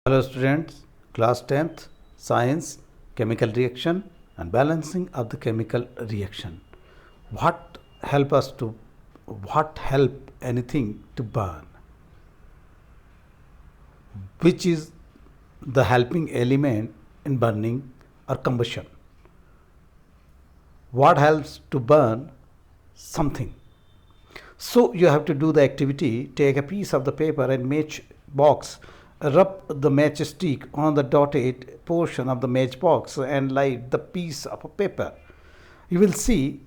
Hello students, class 10th, science, chemical reaction and balancing of the chemical reaction. What help anything to burn? Which is the helping element in burning or combustion? What helps to burn something? So you have to do the activity, take a piece of the paper and match box, rub the matchstick on the dotted portion of the matchbox and light the piece of a paper. You will see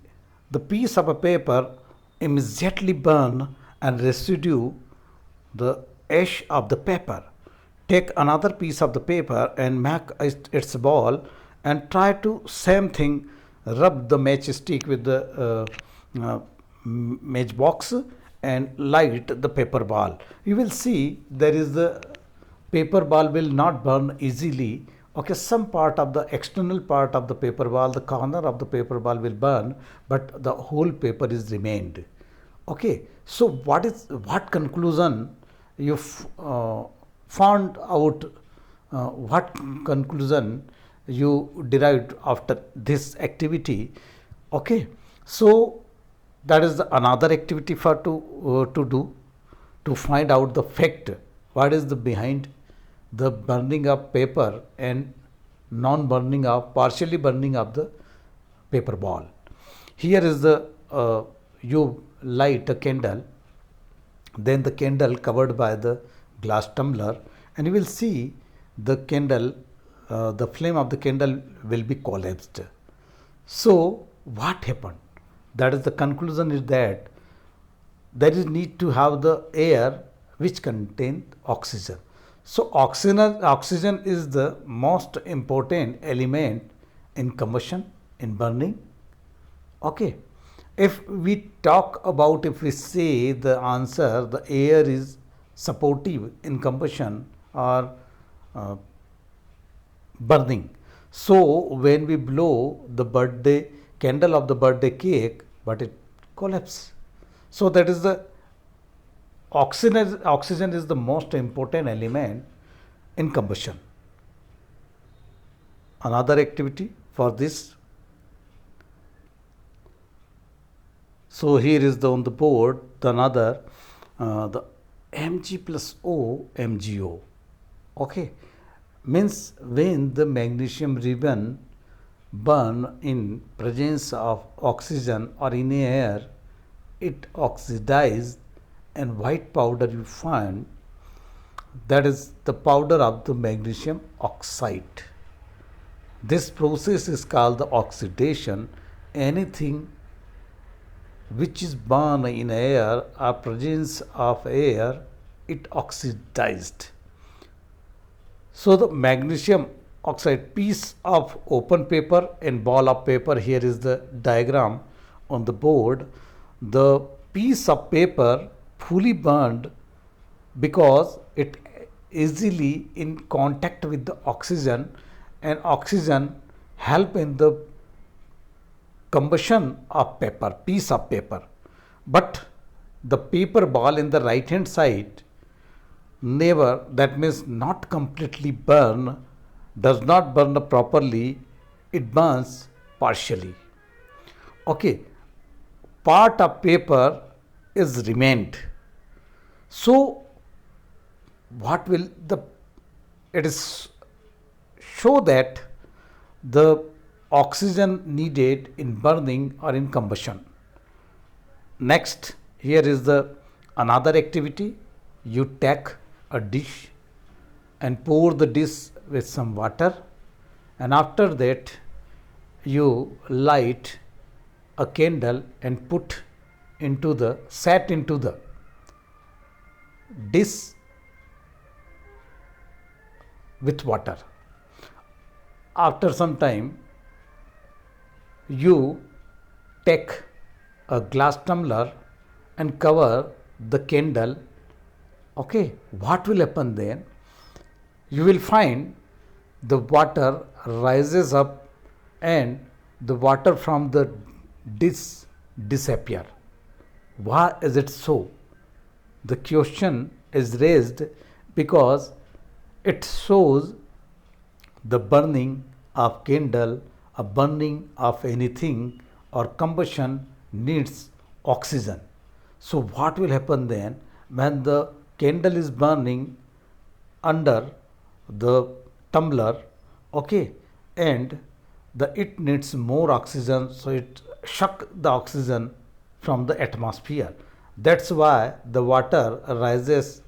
the piece of a paper immediately burn and residue the ash of the paper. Take another piece of the paper and make its ball and try to same thing rub the matchstick with the matchbox and light the paper ball. You will see there is the paper ball will not burn easily. Okay, some part of the external part of the paper ball, the corner of the paper ball will burn, but the whole paper is remained. Okay, so what conclusion you found out? What conclusion you derived after this activity? Okay, so that is another activity for to do to find out the fact what is the behind the burning of paper and non-burning of partially burning of the paper ball. Here is the you light a candle, then the candle covered by the glass tumbler, and you will see the candle, the flame of the candle will be collapsed. So what happened? That is the conclusion is that there is need to have the air which contain oxygen. So oxygen is the most important element in combustion, in burning. Okay. If we talk about, if we say the answer, the air is supportive in combustion or burning. So when we blow the birthday candle of the birthday cake, but it collapses. So that is the oxygen is the most important element in combustion. Another activity for this. So here is on the board the another the Mg plus O MgO. Okay, means when the magnesium ribbon burn in presence of oxygen or in air, it oxidizes and white powder you find, that is the powder of the magnesium oxide. This process is called the oxidation. Anything which is burned in air or presence of air, it oxidized. So the magnesium oxide, piece of open paper and ball of paper, here is the diagram on the board. The piece of paper fully burned because it easily in contact with the oxygen, and oxygen help in the combustion of paper, piece of paper. But the paper ball in the right hand side never, that means not completely burn, does not burn properly, it burns partially. Okay, part of paper is remained. So what will the, it is show that the oxygen needed in burning or in combustion. Next, here is the another activity. You take a dish and pour the dish with some water, and after that you light a candle and put into the set into the dish with water. After some time you take a glass tumbler and cover the candle. Okay, what will happen then? You will find the water rises up and the water from the dish disappear. Why is it so? The question is raised because It shows the burning of candle, a burning of anything or combustion needs oxygen. So what will happen then when the candle is burning under the tumbler, okay, and it needs more oxygen, so it suck the oxygen from the atmosphere. That's why the water rises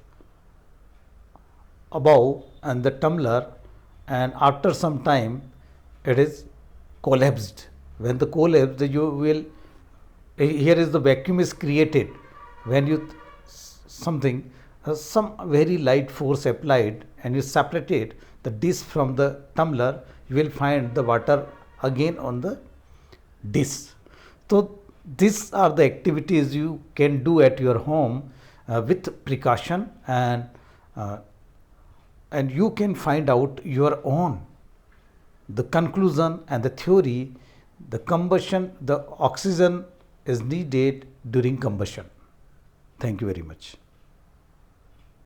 above and the tumbler, and after some time it is collapsed. When the collapse, you will, here is the vacuum is created when you something, some very light force applied and you separate the dish from the tumbler, you will find the water again on the dish. So these are the activities you can do at your home with precaution, and you can find out your own the conclusion and the theory. The combustion, the oxygen is needed during combustion. Thank you very much.